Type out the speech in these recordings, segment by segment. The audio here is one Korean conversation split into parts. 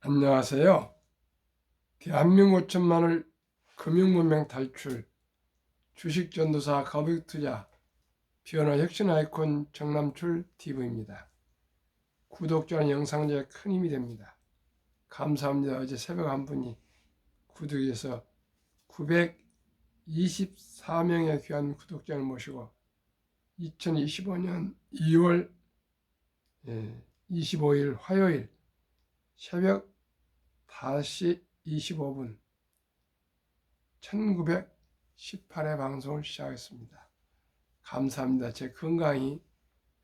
안녕하세요. 대한민국 5천만을 금융문명 탈출, 주식전도사 거북투자, 비언어 혁신 아이콘 정남출 TV입니다. 구독자는 영상제에 큰 힘이 됩니다. 감사합니다. 어제 새벽 한 분이 구독해서 924명의 귀한 구독자를 모시고 2025년 2월 25일 화요일 새벽 5시 25분 1918회 방송을 시작했습니다. 감사합니다. 제 건강이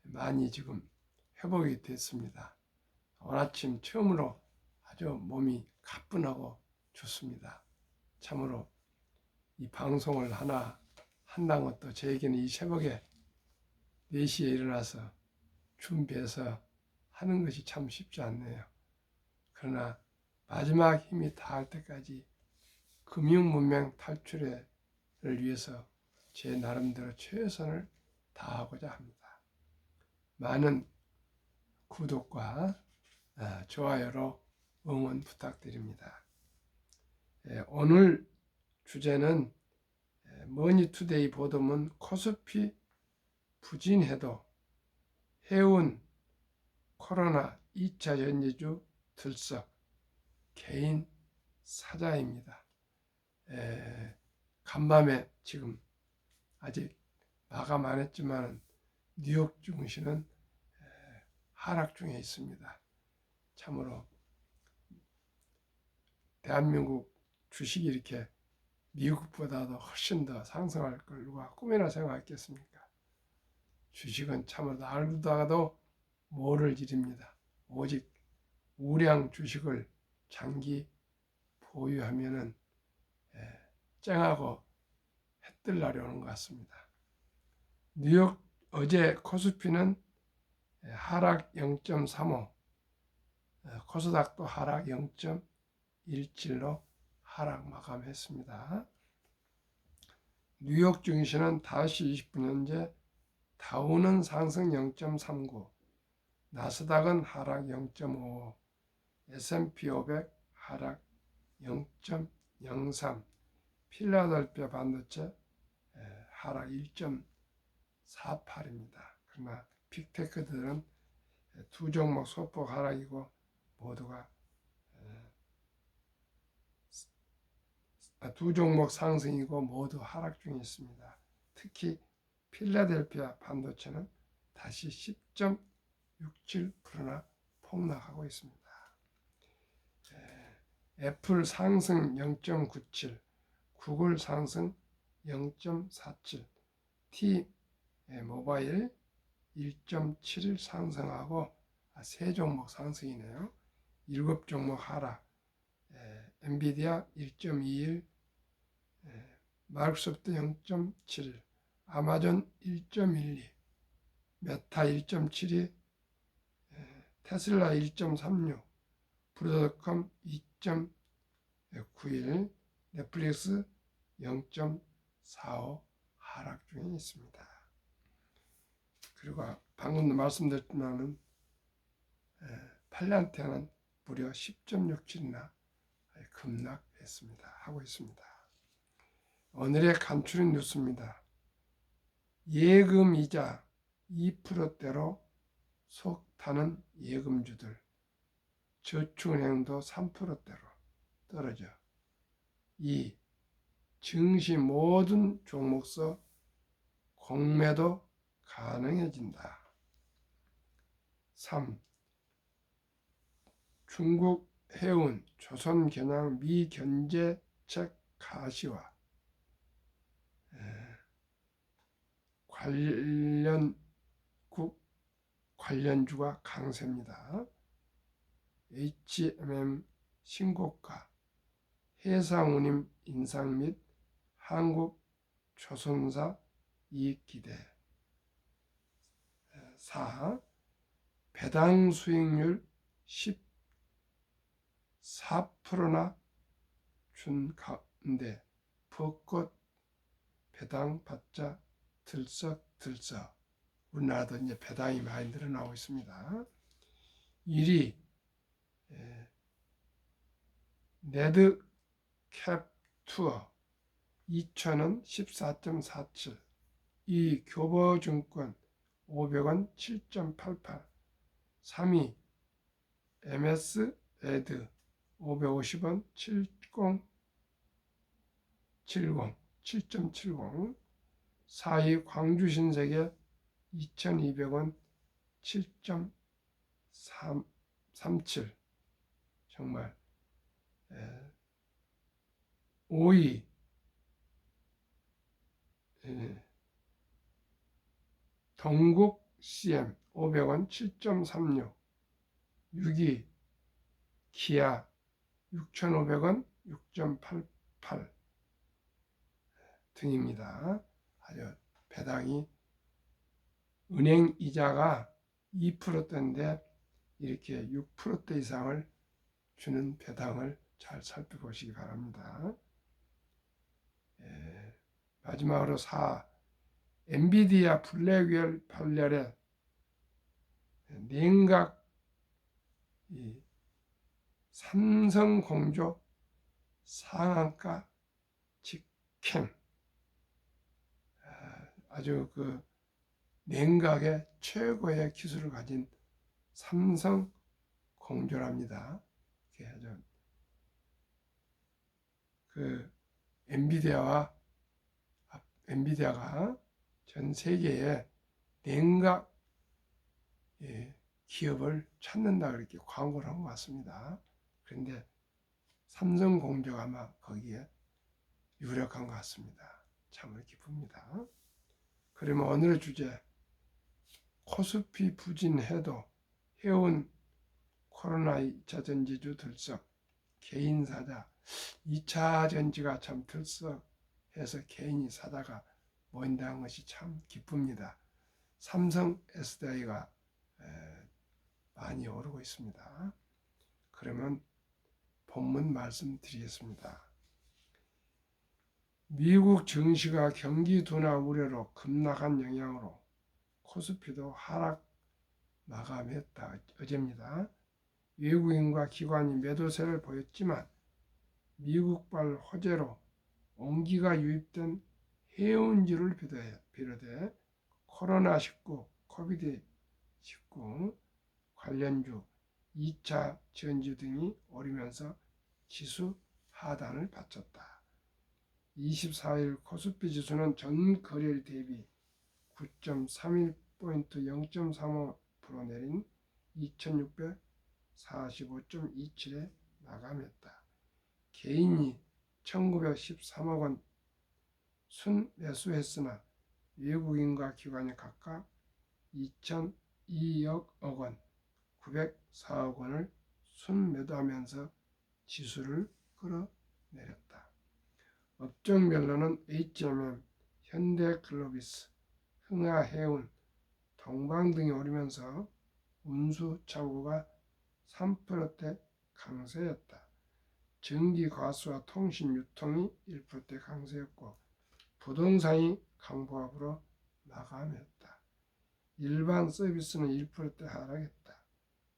많이 지금 회복이 됐습니다. 오늘 아침 처음으로 아주 몸이 가뿐하고 좋습니다. 참으로 이 방송을 하나 한다는 것도 저에게는 이 새벽에 4시에 일어나서 준비해서 하는 것이 참 쉽지 않네요. 그러나 마지막 힘이 닿을 때까지 금융문명 탈출을 위해서 제 나름대로 최선을 다하고자 합니다. 많은 구독과 좋아요로 응원 부탁드립니다. 오늘 주제는 머니투데이 보도문 코스피 부진해도 해운 코로나 2차 전지주 들썩 개인 사자입니다. 간밤에 지금 아직 마감 안 했지만 뉴욕 증시는 하락 중에 있습니다. 참으로 대한민국 주식이 이렇게 미국보다도 훨씬 더 상승할 걸 누가 꿈이나 생각했겠습니까? 주식은 참으로 알다가도 모를 일입니다. 오직 우량 주식을 장기 보유하면은 쨍하고 해뜰 날이 오는 것 같습니다. 뉴욕 어제 코스피는 하락 0.35, 코스닥도 하락 0.17로 하락 마감했습니다. 뉴욕 증시는 5시 20분 현재 다우는 상승 0.39, 나스닥은 하락 0.55, S&P 500 하락 0.03, 필라델피아 반도체 하락 1.48입니다. 그러나 빅테크들은 두 종목 소폭 하락이고 모두가 두 종목 상승이고 모두 하락 중에 있습니다. 특히 필라델피아 반도체는 다시 10.67%나 폭락하고 있습니다. 애플 상승 0.97, 구글 상승 0.47, T 모바일 1.71 상승하고 세 종목 상승이네요. 7종목 하락, 엔비디아 1.21, 마이크로소프트 0.71, 아마존 1.12, 메타 1.72, 테슬라 1.36, 브로드컴 2.91, 넷플릭스 0.45 하락 중에 있습니다. 그리고 방금 말씀드렸지만은 팔란티아는 무려 10.67이나 급락했습니다. 하고 있습니다. 오늘의 간추린 뉴스입니다. 예금이자 2%대로 속 타는 예금주들, 저축은행도 3%대로 떨어져. 2. 증시 모든 종목서 공매도 가능해진다. 3. 중국 해운 조선 겨냥 미경제책 가시화 관련주가 강세입니다. HMM 신고가, 해상운임 인상 및 한국 조선사 이익 기대. 4. 배당 수익률 14%나 준 가운데 벚꽃 배당 받자 들썩들썩. 우리나라도 이제 배당이 많이 늘어나고 있습니다. 1위 네드 캡 투어 2,000원 14.47, 이 교보증권 500원 7.88, 3위 MS 에드 550원 7.70, 4위 광주신세계 2,200원 7.37, 정말 5위 동국 CM 500원 7.36, 6위 기아 6,500원 6.88 등입니다. 아주 배당이, 은행 이자가 2%대인데 이렇게 6%대 이상을 주는 배당을 잘 살펴보시기 바랍니다. 마지막으로 4, 엔비디아 블랙웰 판례에 냉각 삼성 공조 상한가 직행, 아주 그 냉각의 최고의 기술을 가진 삼성 공조랍니다. 그 엔비디아가 전 세계에 냉각 기업을 찾는다 그렇게 광고를 한 것 같습니다. 그런데 삼성공조가 아마 거기에 유력한 것 같습니다. 참으로 기쁩니다. 그러면 오늘의 주제, 코스피 부진해도 해운 코로나 2차 전지주 들썩, 개인 사자. 2차 전지가 참 들썩해서 개인이 사다가 모인다는 것이 참 기쁩니다. 삼성 SDI가 많이 오르고 있습니다. 그러면 본문 말씀드리겠습니다. 미국 증시가 경기 둔화 우려로 급락한 영향으로 코스피도 하락 마감했다. 어제입니다. 외국인과 기관이 매도세를 보였지만 미국발 호재로 온기가 유입된 해운주를 비롯해 코로나19, 코비드19 관련주, 2차 전지 등이 오르면서 지수 하단을 받쳤다. 24일 코스피 지수는 전 거래일 대비 9.31포인트 0.35% 내린 2645.27에 마감했다. 개인이 1913억 원 순매수했으나 외국인과 기관이 각각 2002억 원, 904억 원을 순매도하면서 지수를 끌어내렸다. 업종별로는 HMM, 현대글로비스, 흥하해운, 동방 등이 오르면서 운수차고가 3%대 강세였다. 전기, 가스와 통신, 유통이 1%대 강세였고 부동산이 강보합으로 마감했다. 일반 서비스는 1%대 하락했다.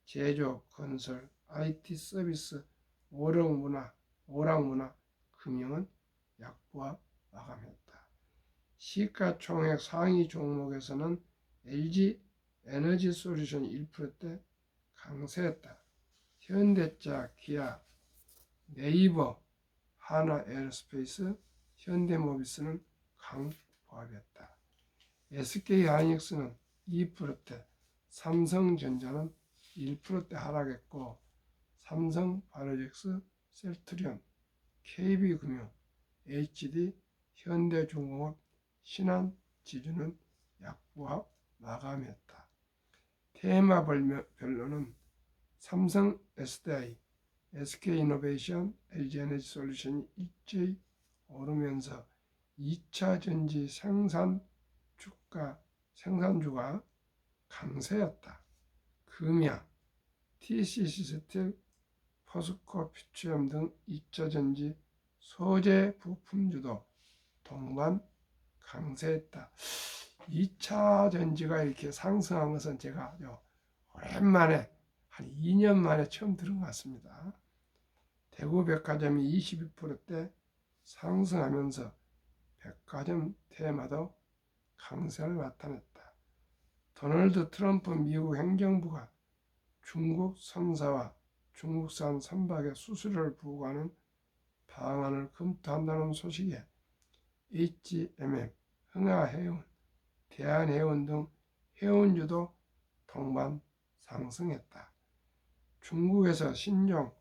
제조, 건설, IT 서비스, 오락문화, 금융은 약보합 마감했다. 시가총액 상위 종목에서는 LG 에너지 솔루션이 1%대 강세했다. 현대차, 기아, 네이버, 하나 에어스페이스, 현대모비스는 강보합했다. SK하이닉스는 2%대, 삼성전자는 1%대 하락했고 삼성바이오로직스, 셀트리온, KB금융, HD, 현대중공업, 신한지주는 약보합 마감했다. 테마별로는 삼성 SDI, SK이노베이션, LG에너지솔루션이 일제히 오르면서 2차 전지 생산주가 강세였다. 금양, TCC스틸, 포스코 퓨처엠 등 2차 전지 소재 부품주도 동반 강세했다. 2차 전지가 이렇게 상승한 것은 제가 오랜만에 한 2년 만에 처음 들은 것 같습니다. 대구 백화점이 22%대 상승하면서 백화점 테마도 강세를 나타냈다. 도널드 트럼프 미국 행정부가 중국 선사와 중국산 선박의 수수료를 부과하는 방안을 검토한다는 소식에 HMM, 흥하해운, 대한해운 등 해운주도 동반 상승했다. 중국에서 신종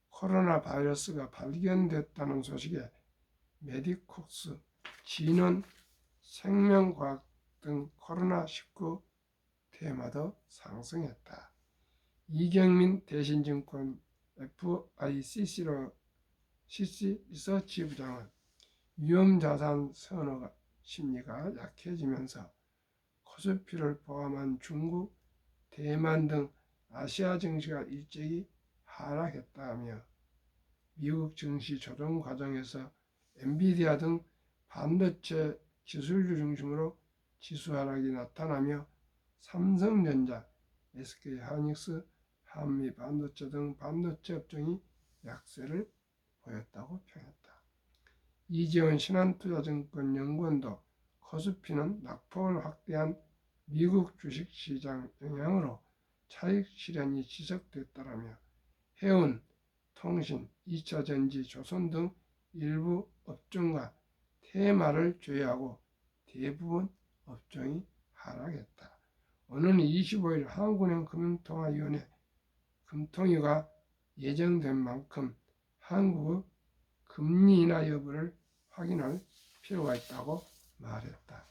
코로나 바이러스가 발견됐다는 소식에 메디콕스, 진원, 생명과학 등 코로나19 테마도 상승했다. 이경민 대신증권 FICC 리서치 부장은 위험자산 선호 심리가 약해지면서 코스피를 포함한 중국, 대만 등 아시아 증시가 일제히 하락했다며 미국 증시 조정 과정에서 엔비디아 등 반도체 기술주 중심으로 지수 하락이 나타나며 삼성전자, SK하이닉스, 한미반도체 등 반도체 업종이 약세를 보였다고 평했다. 이재원 신한투자증권 연구원도 코스피는 낙폭을 확대한 미국 주식시장 영향으로 차익 실현이 지속됐다라며 해운, 통신, 2차전지, 조선 등 일부 업종과 테마를 제외하고 대부분 업종이 하락했다. 오는 25일 한국은행 금융통화위원회 금통위가 예정된 만큼 한국의 금리 인하 여부를 확인할 필요가 있다고 말했다.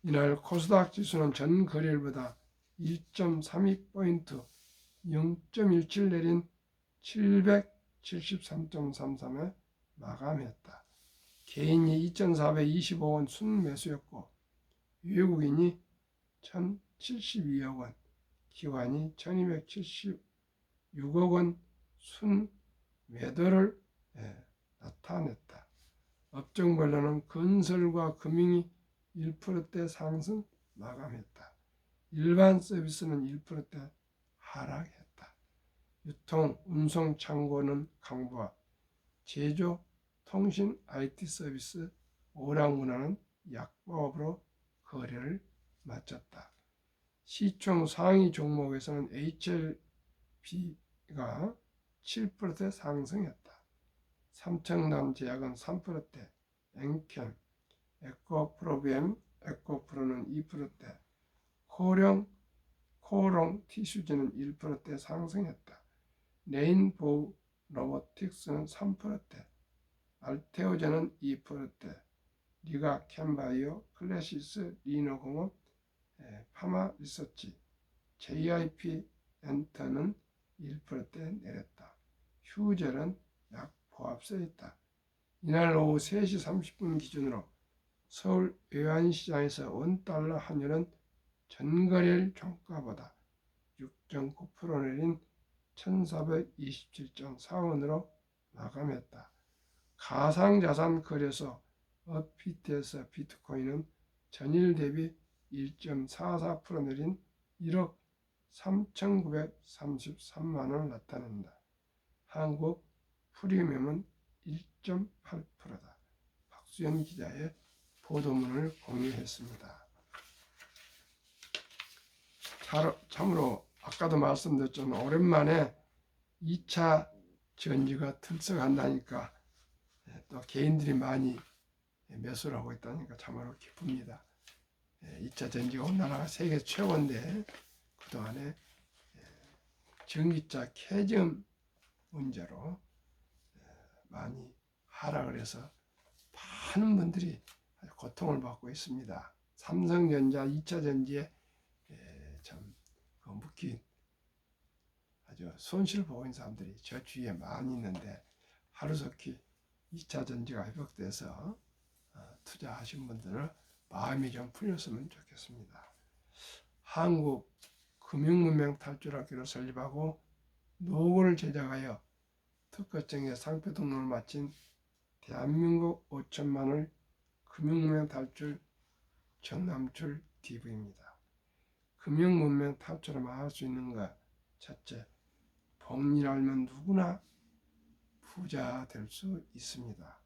이날 코스닥 지수는 전 거래일보다 1.32포인트 0.17 내린 773.33에 마감했다. 개인이 2,425원 순매수였고 외국인이 1,072억 원, 기관이 1,276억 원 순매도를 나타냈다. 업종별로는 건설과 금융이 1%대 상승 마감했다. 일반 서비스는 1%대 하락했다. 유통, 운송, 창고는 강보와 제조, 통신, IT 서비스, 오락문화는 약보합으로 거래를 마쳤다. 시총 상위 종목에서는 HLB가 7%대 상승했다. 삼청담 제약은 3%대, 엔캠, 에코프로비엠, 에코프로는 2%대, 코롱 티슈즈는 1%대 상승했다. 레인보우 로보틱스는 3%대, 알테오제는 2%대, 리가 캔바이오, 클래시스, 리노공업, 파마 리서치, JIP 엔터는 1%대 내렸다. 휴젤은 약 보합세 있다. 이날 오후 3시 30분 기준으로 서울 외환시장에서 원달러 환율은 전거래일 종가보다 6.9% 내린 1427.4원으로 마감했다. 가상자산 거래소 업비트에서 비트코인은 전일 대비 1.44% 내린 1억 3,933만원을 나타낸다. 한국 프리미엄은 1.8%다. 박수현 기자의 보도문을 공유했습니다. 참으로 아까도 말씀드렸지만 오랜만에 2차 전지가 들썩한다니까 또 개인들이 많이 매수를 하고 있다니까 참으로 기쁩니다. 2차 전지가 우리나라가 세계 최고인데 그동안에 전기차 캐즘 문제로 많이 하락을 해서 많은 분들이 고통을 받고 있습니다. 삼성전자 2차 전지에 참 묶인 아주 손실을 보고 있는 사람들이 저 주위에 많이 있는데 하루속히 2차 전지가 회복돼서 투자하신 분들은 마음이 좀 풀렸으면 좋겠습니다. 한국 금융문명 탈출학교를 설립하고 노고를 제작하여 특허청에 상표 등록을 마친 대한민국 5천만을 금융문명 탈출 정남출 TV입니다. 금융문명 탈출을 할 수 있는 것 첫째, 법리를 알면 누구나 부자 될 수 있습니다.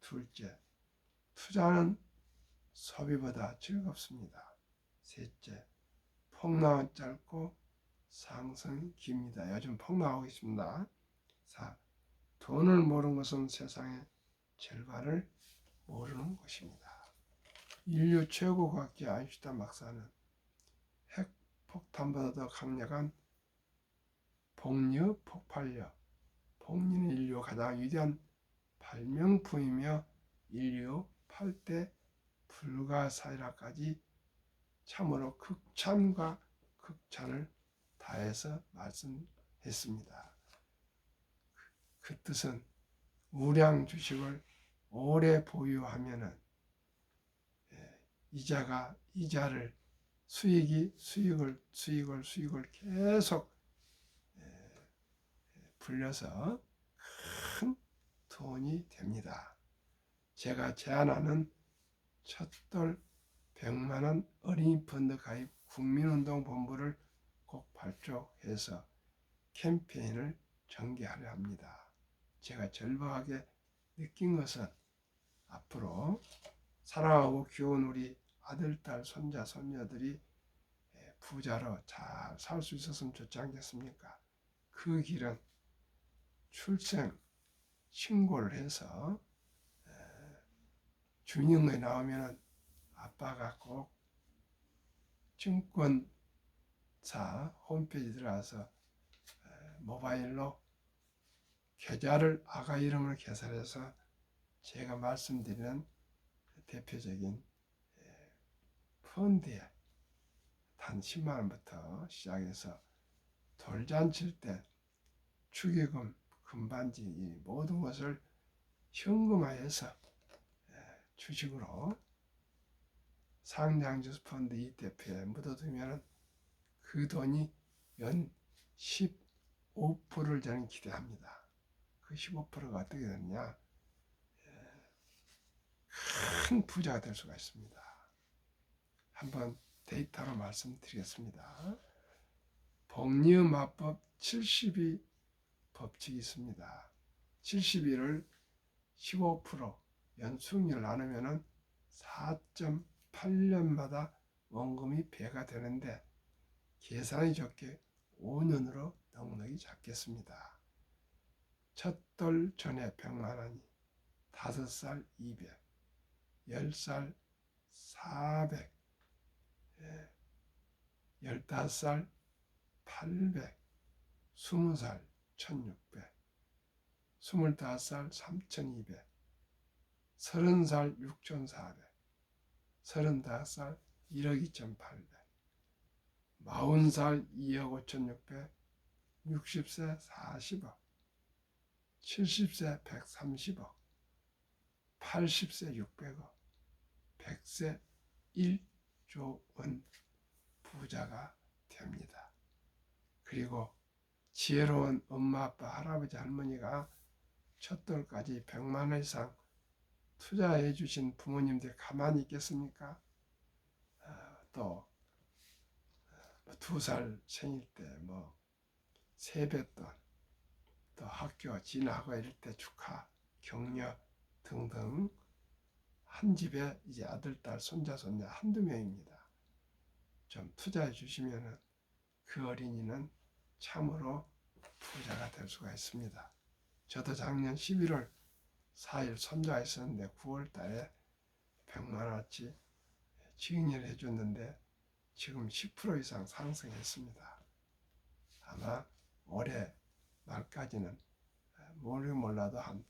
둘째, 투자는 소비보다 즐겁습니다. 셋째, 폭락은 짧고 상승이 깁니다. 요즘 폭락하고 있습니다. 4. 돈을 모르는 것은 세상의 절반을 모르는 것입니다. 인류 최고 과학자 아인슈타인 박사는 핵폭탄보다 더 강력한 복류 폭발력, 복류는 인류 가장 위대한 발명품이며 인류 8대 불가사의라까지 참으로 극찬과 극찬을 다해서 말씀했습니다. 그 뜻은 우량 주식을 오래 보유하면은 이자를 수익을 계속 불려서 큰 돈이 됩니다. 제가 제안하는 첫돌 100만원 어린이 펀드 가입 국민운동본부를 꼭 발족해서 캠페인을 전개하려 합니다. 제가 절박하게 느낀 것은 앞으로 사랑하고 귀여운 우리 아들, 딸, 손자, 손녀들이 부자로 잘 살 수 있었으면 좋지 않겠습니까? 그 길은 출생 신고를 해서 준영에 나오면 아빠가 꼭 증권사 홈페이지 들어가서 모바일로 계좌를 아가 이름으로 개설해서 제가 말씀드리는 대표적인 펀드에 단 10만 원부터 시작해서 돌잔칠 때 축의금, 금반지 이 모든 것을 현금화해서 주식으로 상장주스 펀드 ETF에 묻어두면 그 돈이 연 15%를 저는 기대합니다. 그 15%가 어떻게 되느냐? 큰 부자가 될 수가 있습니다. 한번 데이터로 말씀드리겠습니다. 복리음화법 72 법칙이 있습니다. 72를 15% 연수익률 나누면 4.8년마다 원금이 배가 되는데 계산이 적게 5년으로 넉넉히 잡겠습니다. 첫 돌 전에 100만 원이 5살 200, 10살 400, 15살 800, 20살 1600, 25살 3200, 30살 6400, 35살 1억 2800, 40살 2억 5600, 60세 40억, 70세 130억, 80세 600억, 100세 1조 원 부자가 됩니다. 그리고 지혜로운 엄마, 아빠, 할아버지, 할머니가 첫 돌까지 100만 원 이상 투자해 주신 부모님들 가만히 있겠습니까? 또 2살 생일 때 세뱃돈, 또 학교 진학고 이럴 때 축하, 격려 등등 한 집에 이제 아들, 딸, 손자, 손녀 한두 명입니다. 좀 투자해 주시면 그 어린이는 참으로 부자가 될 수가 있습니다. 저도 작년 11월 4일 손자가 있었는데 9월 달에 100만 원어치 증여를 해줬는데 지금 10% 이상 상승했습니다. 아마 올해 말까지는 몰라도 한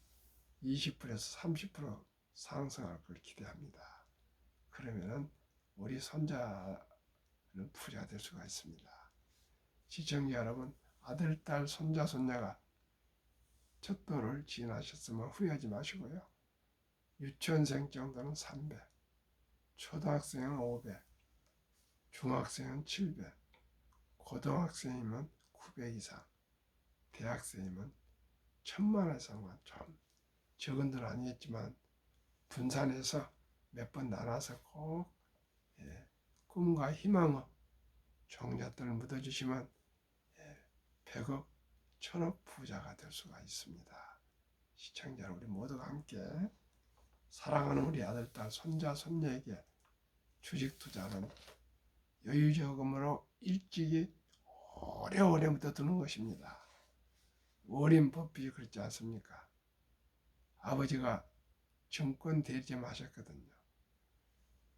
20%에서 30% 상승할 걸 기대합니다. 그러면은 우리 손자는 부자가 될 수가 있습니다. 시청자 여러분, 아들, 딸, 손자, 손녀가 첫 돌을 지나셨으면 후회하지 마시고요. 유치원생 정도는 300, 초등학생은 500, 중학생은 700, 고등학생이면 900 이상, 대학생이면 1000만 원 이상만 좀 적은 돈 아니겠지만 분산해서 몇 번 나눠서 꼭 꿈과 희망의 종잣돈을 묻어주시면 100억, 1000억 부자가 될 수가 있습니다. 시청자 우리 모두가 함께 사랑하는 우리 아들, 딸, 손자, 손녀에게 주식 투자는 여유저금으로 일찍이 오래오래부터 드는 것입니다. 워렌 버핏이 그렇지 않습니까? 아버지가 증권 대리점 하셨거든요.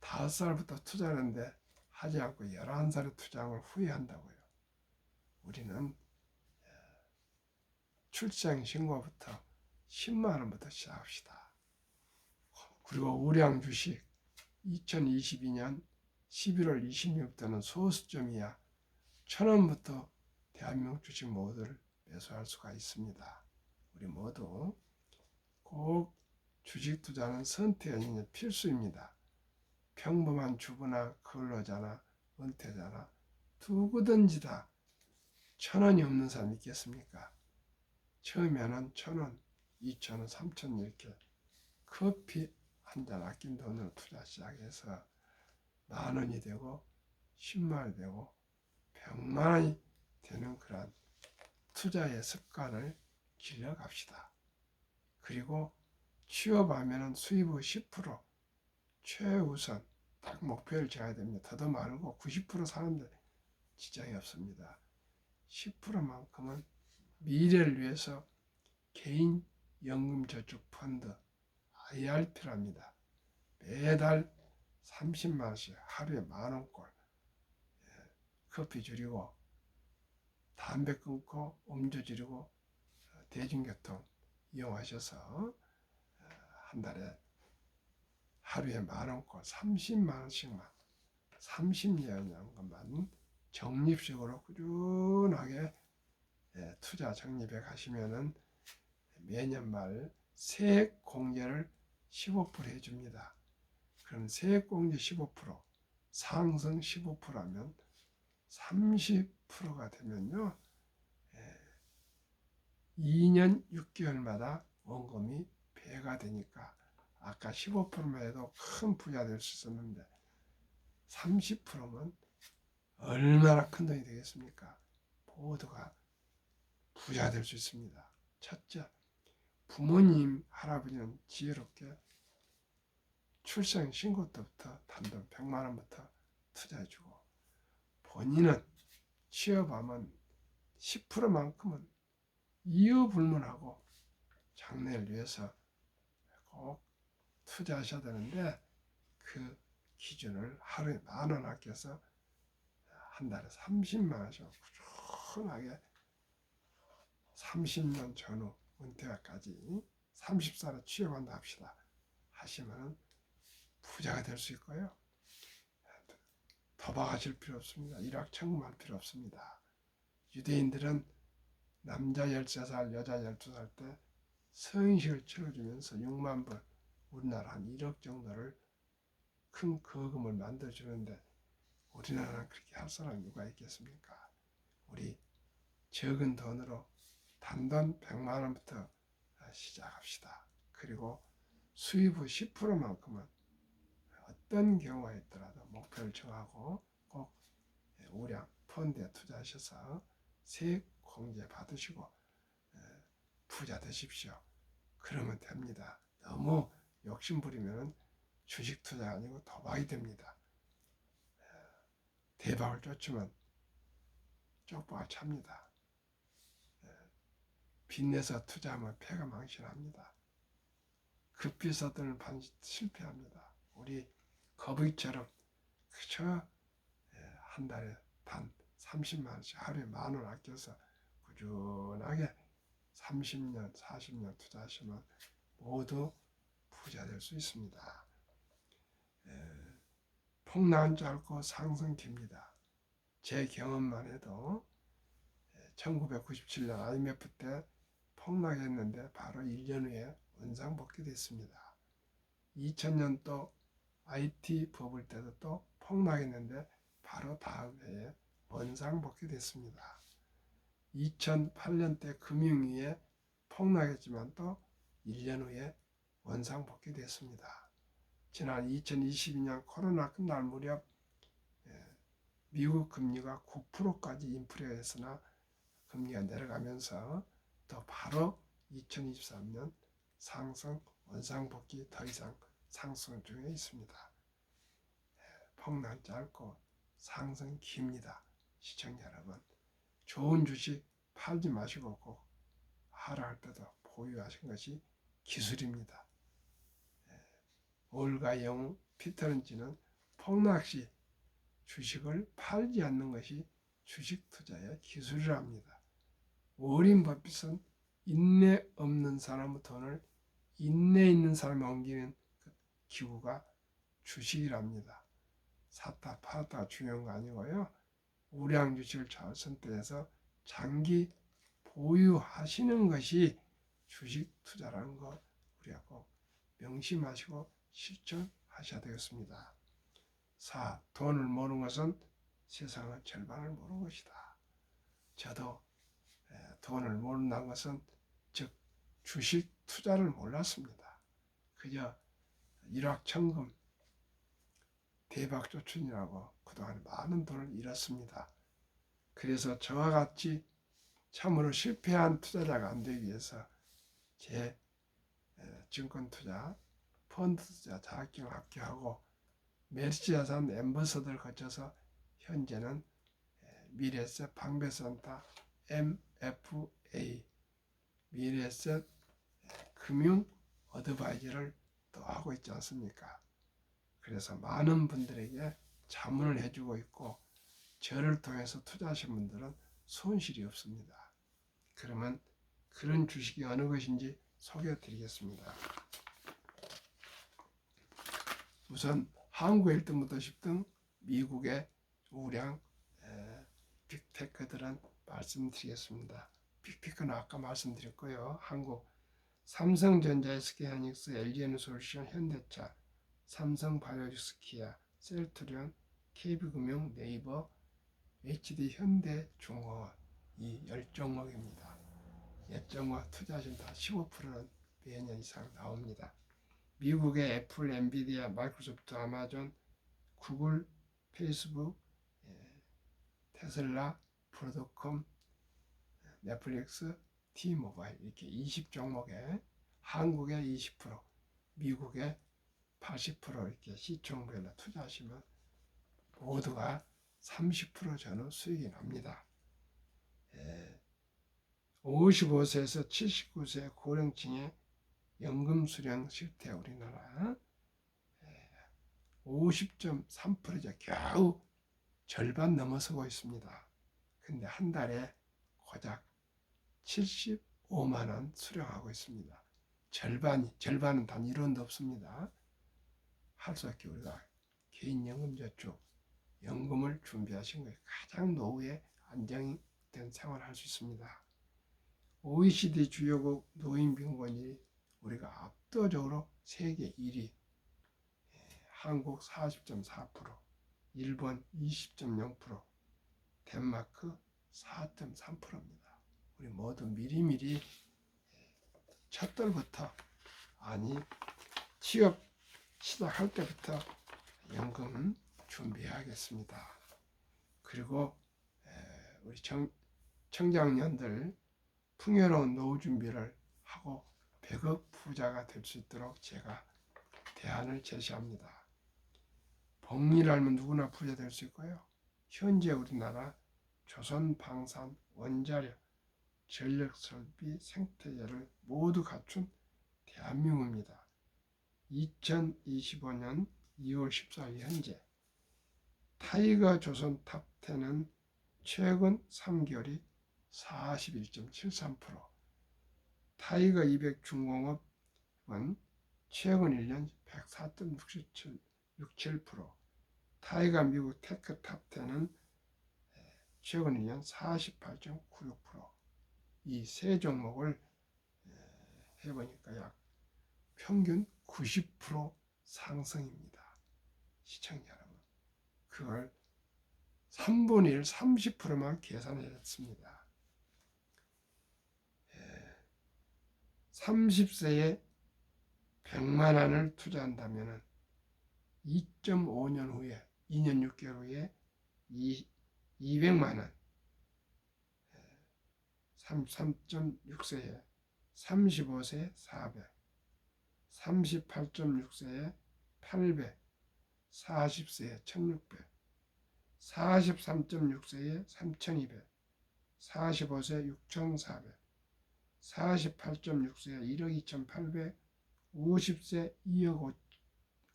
5살부터 투자하는데 하지 않고 11살에 투자한 걸 후회한다고요. 우리는 출생신고부터 10만 원부터 시작합시다. 그리고 우량 주식 2022년 11월 26일부터는 소수점이야 1,000원부터 대한민국 주식 모두를 매수할 수가 있습니다. 우리 모두 꼭 주식 투자는 선택이 아니라 필수입니다. 평범한 주부나 근로자나 은퇴자나 누구든지 다 1,000원이 없는 사람 있겠습니까? 처음에는 1,000원, 2,000원, 3,000원 이렇게 커피 한 잔 아낀 돈으로 투자 시작해서 10,000원이 되고 10만 원이 되고 100만 원이 되는 그런 투자의 습관을 길러갑시다. 그리고 취업하면 수입의 10% 최우선 딱 목표를 정해야 됩니다. 더도 말고 90% 사는데 지장이 없습니다. 10%만큼은 미래를 위해서 개인 연금저축 펀드 IRP랍니다. 매달 30만 원씩 하루에 10,000원꼴 커피 줄이고 담배 끊고 음주 줄이고 대중교통 이용하셔서 한 달에 하루에 10,000원꼴 30만 원씩만 30년간 적립식으로 꾸준하게 투자 적립해 가시면은 매년 말 세액 공제를 15% 해줍니다. 그럼 세액 공제 15% 상승 15%하면 30%가 되면요 2년 6개월마다 원금이 배가 되니까 아까 15%만 해도 큰 부자 될 수 있었는데 30%면 얼마나 큰 돈이 되겠습니까? 모두가 부자 될 수 있습니다. 첫째, 부모님, 할아버지는 지혜롭게 출생 신고 때부터 단돈 100만 원부터 투자해주고 본인은 취업하면 10%만큼은 이유불문하고 장래를 위해서 꼭 투자하셔야 되는데 그 기준을 하루에 10,000원 아껴서 한 달에 30만 원씩 꾸준하게 30년 전후 은퇴까지 30살에 취업한다 합시다. 하시면 부자가 될 수 있고요. 도박하실 필요 없습니다. 일확천금할 필요 없습니다. 유대인들은 남자 13살, 여자 12살 때 성인식을 치러주면서 6만 불, 우리나라 한 1억 정도를 큰 거금을 만들어주는데 우리나라는 그렇게 할 사람이 누가 있겠습니까? 우리 적은 돈으로 단돈 100만 원부터 시작합시다. 그리고 수입의 10%만큼은 어떤 경우가 있더라도 목표를 정하고 꼭 우량 펀드에 투자하셔서 세액 공제 받으시고 부자 되십시오. 그러면 됩니다. 너무 욕심 부리면 주식 투자가 아니고 도박이 됩니다. 대박을 쫓으면 쪽박을 찹니다. 빚내서 투자하면 패가 망신합니다. 급비서들은 반드시 실패합니다. 우리 거북이처럼 그저 한 달에 단 30만 원씩 하루에 10,000원 아껴서 꾸준하게 30년, 40년 투자하시면 모두 부자 될 수 있습니다. 폭락은 짧고 상승 깁니다. 제 경험만 해도 1997년 IMF 때 폭락했는데 바로 1년 후에 원상복귀됐습니다. 2000년 또 IT 버블 때도 또 폭락했는데 바로 다음 해에 원상복귀됐습니다. 2008년 때 금융위에 폭락했지만 또 1년 후에 원상복귀됐습니다. 지난 2022년 코로나 끝날 무렵 미국 금리가 9%까지 인플레였으나 금리가 내려가면서 또 바로 2023년 상승, 원상복귀 더 이상 상승 중에 있습니다. 폭락 짧고 상승 깁니다. 시청자 여러분, 좋은 주식 팔지 마시고 꼭 하락할 때도 보유하신 것이 기술입니다. 올가 영웅 피터런치는 폭락시 주식을 팔지 않는 것이 주식 투자의 기술이랍니다. 워린 버핏은 인내 없는 사람의 돈을 인내 있는 사람에 옮기는 그 기구가 주식이랍니다. 샀다 팔았다가 중요한 거 아니고요. 우량 주식을 잘 선택해서 장기 보유하시는 것이 주식 투자라는 거 우리가 꼭 명심하시고 실천하셔야 되겠습니다. 4. 돈을 모르는 것은 세상의 절반을 모르는 것이다. 저도 돈을 모른다는 것은 즉 주식 투자를 몰랐습니다. 그저 일확천금 대박조춘이라고 그동안 많은 돈을 잃었습니다. 그래서 저와 같이 참으로 실패한 투자자가 안 되기 위해서 제 증권 투자, 펀드 투자 자격증을 합격하고 메리츠자산 엠버서더를 거쳐서 현재는 미래에셋 방배센터 MFA 미래에셋 금융 어드바이저를 또 하고 있지 않습니까? 그래서 많은 분들에게 자문을 해주고 있고 저를 통해서 투자하신 분들은 손실이 없습니다. 그러면 그런 주식이 어느 것인지 소개해 드리겠습니다. 우선 한국의 1등부터 10등 미국의 우량 빅테크들은 말씀드리겠습니다. 빅테크는 아까 말씀드렸고요. 한국 삼성전자, SK하이닉스, LG에너솔루션, 현대차, 삼성바이오로직스, 기아, 셀트리온, KB금융, 네이버, HD, 현대중공업 이 10종목입니다. 예정과 투자하시면 다 15%는 매년 이상 나옵니다. 미국의 애플, 엔비디아, 마이크로소프트, 아마존, 구글, 페이스북, 테슬라, 브로드컴, 넷플릭스, T모바일 이렇게 20종목에 한국의 20%, 미국의 80% 이렇게 시총별로 투자하시면 모두가 30% 전후 수익이 납니다. 55세에서 79세 고령층의 연금 수령 실태 우리나라 50.3%죠. 겨우 절반 넘어서고 있습니다. 근데 한 달에 고작 75만 원 수령하고 있습니다. 절반은 단 1원도 없습니다. 할 수 없게 우리가 개인연금저축, 연금을 준비하신 거예요. 가장 노후에 안정된 생활을 할 수 있습니다. OECD 주요국 노인빈곤이 우리가 압도적으로 세계 1위, 한국 40.4%, 일본 20.0%, 덴마크 4.3%입니다. 우리 모두 미리미리 첫돌부터 아니 취업 시작할 때부터 연금 준비해야겠습니다. 그리고 우리 청장년들 풍요로운 노후 준비를 하고 100억 부자가 될 수 있도록 제가 대안을 제시합니다. 복리를 알면 누구나 부자 될 수 있고요. 현재 우리나라 조선 방산, 원자력, 전력설비, 생태계를 모두 갖춘 대한민국입니다. 2025년 2월 14일 현재 타이거 조선 탑10은 최근 3개월이 41.73%, 타이거 200 중공업은 최근 1년 104.67%, 타이거 미국 테크 탑10은 최근 1년 48.96%. 이 세 종목을 해보니까 약 평균 90% 상승입니다. 시청자 여러분, 그걸 3분의 1, 30%만 계산했습니다. 30세에 100만 원을 투자한다면 2.5년 후에 2년 6개월 후에 200만 원, 33.6세에 35세에 400, 38.6세에 800, 40세에 1600, 43.6세에 3200, 45세 6400, 48.6세에 1억 2800, 50세 2억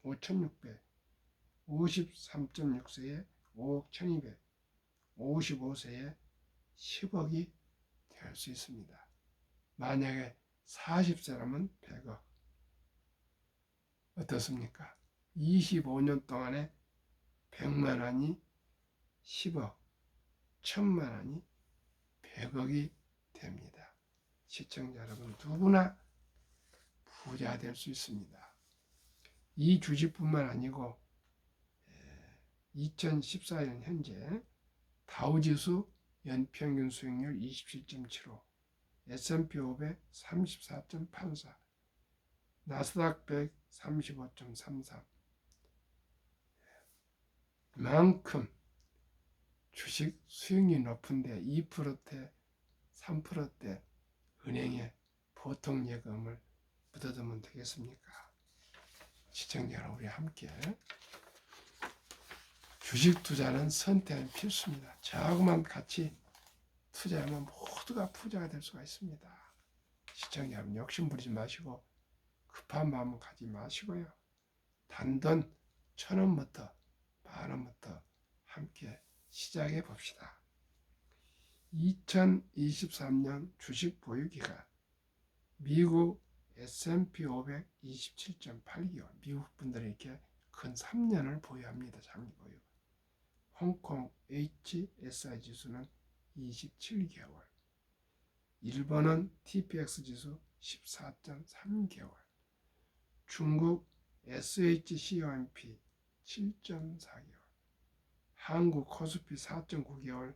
5600, 53.6세에 5억 1200, 55세에 10억이 될 수 있습니다. 만약에 40세라면 100억. 어떻습니까? 25년 동안에 100만 원이 10억, 1000만 원이 100억이 됩니다. 시청자 여러분, 누구나 부자 될 수 있습니다. 이 주식뿐만 아니고 2014년 현재 다우지수 연평균 수익률 27.75, S&P 500 34.84, 나스닥 100 35.33. 이만큼 주식 수익률이 높은데 2%대 3%대 은행에 보통 예금을 묻어두면 되겠습니까? 시청자 여러분, 우리 함께 주식 투자는 선택은 필수입니다. 저하고만 같이 투자하면 모두가 부자가 될 수가 있습니다. 시청자 여러분, 욕심 부리지 마시고 급한 마음은 가지 마시고요. 단돈 1,000원부터 10,000원부터 함께 시작해 봅시다. 2023년 주식 보유기간 미국 S&P 500 27.8개월, 미국 분들은 이렇게 근 3년을 보유합니다. 장기 보유. 홍콩 HSI 지수는 27개월, 일본은 TPX 지수 14.3개월, 중국 SHCOMP 7.4개월, 한국 코스피 4.9개월,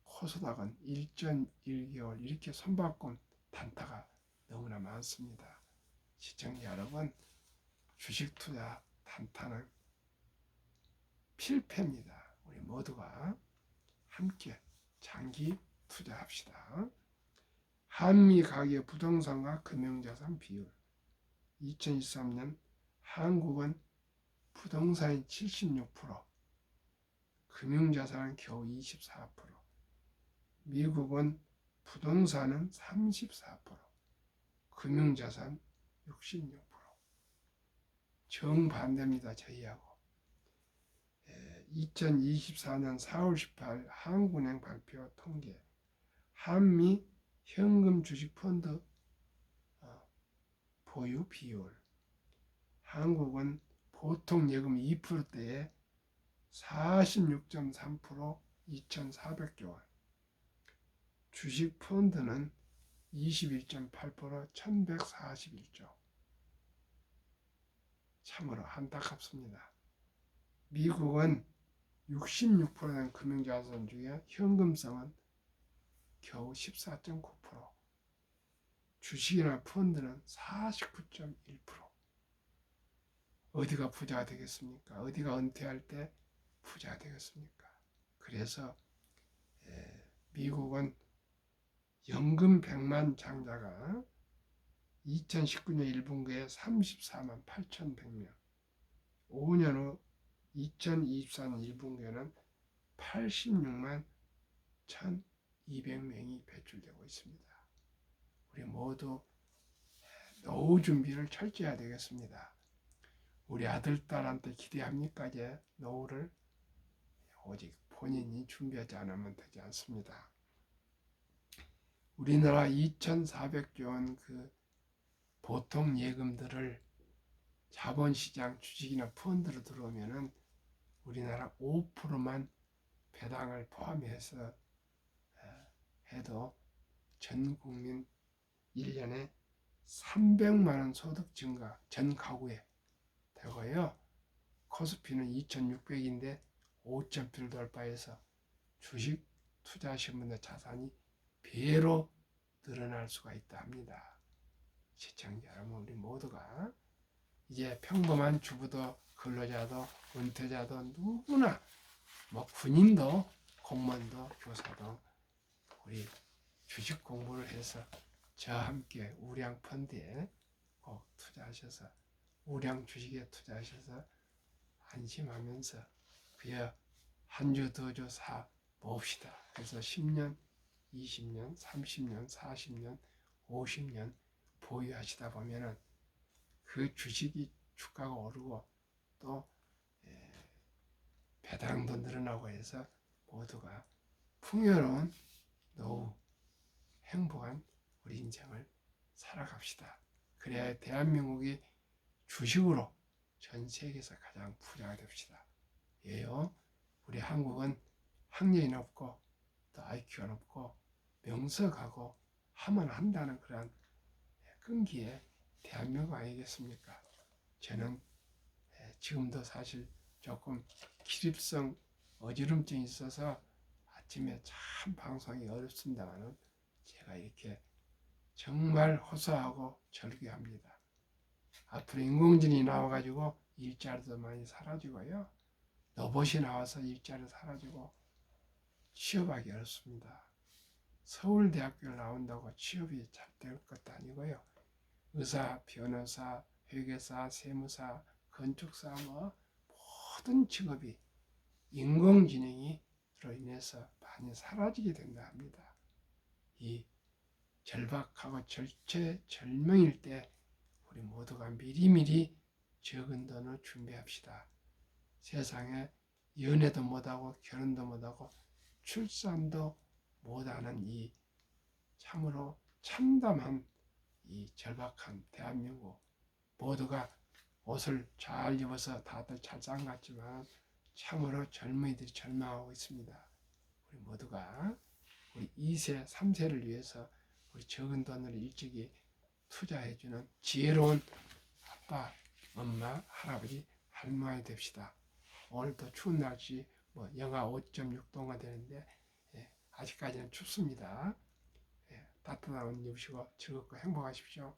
코스닥은 1.1개월, 이렇게 손바꿈 단타가 너무나 많습니다. 시청자 여러분, 주식 투자 단타는 필패입니다. 우리 모두가 함께 장기 투자합시다. 한미 가계 부동산과 금융자산 비율 2023년 한국은 부동산이 76%, 금융자산은 겨우 24%, 미국은 부동산은 34%, 금융자산 66%. 정반대입니다. 저희하고. 2024년 4월 18일 한국은행 발표 통계, 한미 현금 주식 펀드 보유 비율, 한국은 보통 예금 2%대에 46.3%, 2,400개 원, 주식 펀드는 21.8%, 1,141조. 참으로 안타깝습니다. 미국은 66%는 금융자산 중에 현금성은 겨우 14.9%, 주식이나 펀드는 49.1%. 어디가 부자가 되겠습니까? 어디가 은퇴할 때 부자가 되겠습니까? 그래서 미국은 연금 100만 장자가 2019년 1분기에 34만 8,100명, 5년 후 2024년 1분기에는 86만 1,200명이 배출되고 있습니다. 우리 모두 노후 준비를 철저히 해야 되겠습니다. 우리 아들, 딸한테 기대합니까? 이제 노후를 오직 본인이 준비하지 않으면 되지 않습니다. 우리나라 2,400조 원 그 보통 예금들을 자본시장 주식이나 펀드로 들어오면은 우리나라 5%만 배당을 포함해서 해도 전 국민 1년에 300만 원 소득 증가, 전 가구에 되고요. 코스피는 2,600인데 5.1 돌파해서 주식 투자하신 분의 자산이 배로 늘어날 수가 있다 합니다. 시청자 여러분, 우리 모두가 이제 평범한 주부도 근로자도 은퇴자도 누구나 군인도 공무원도 교사도 우리 주식 공부를 해서 저와 함께 우량 펀드에 꼭 투자하셔서 우량 주식에 투자하셔서 안심하면서 그여 한 주 더 주 사 봅시다. 그래서 10년, 20년, 30년, 40년, 50년 보유하시다 보면은 그 주식이 주가가 오르고 또 배당도 늘어나고 해서 모두가 풍요로운 노후 행복한 우리 인생을 살아갑시다. 그래야 대한민국이 주식으로 전 세계에서 가장 부자가 됩시다. 예요. 우리 한국은 학력이 높고 또 IQ가 높고 명석하고 하면 한다는 그런 끈기의 대한민국 아니겠습니까? 저는 지금도 사실 조금 기립성 어지럼증이 있어서 아침에 참 방송이 어렵습니다만 제가 이렇게 정말 호소하고 절규합니다. 앞으로 인공지능이 나와가지고 일자리도 많이 사라지고요. 로봇이 나와서 일자리 사라지고 취업하기 어렵습니다. 서울대학교를 나온다고 취업이 잘 될 것도 아니고요. 의사, 변호사, 회계사, 세무사, 건축사 모든 직업이 인공지능으로 인해서 많이 사라지게 된다 합니다. 이 절박하고 절체절명일 때 우리 모두가 미리미리 적은 돈을 준비합시다. 세상에 연애도 못하고 결혼도 못하고 출산도 못하는 이 참으로 참담한 이 절박한 대한민국 모두가 옷을 잘 입어서 다들 잘 싼 것 같지만 참으로 젊은이들이 절망하고 있습니다. 우리 모두가 우리 2세, 3세를 위해서 우리 적은 돈을 일찍이 투자해주는 지혜로운 아빠, 엄마, 할아버지, 할머니 됩시다. 오늘도 추운 날씨 영하 5.6도가 되는데 아직까지는 춥습니다. 따뜻한 옷 입으시고 즐겁고 행복하십시오.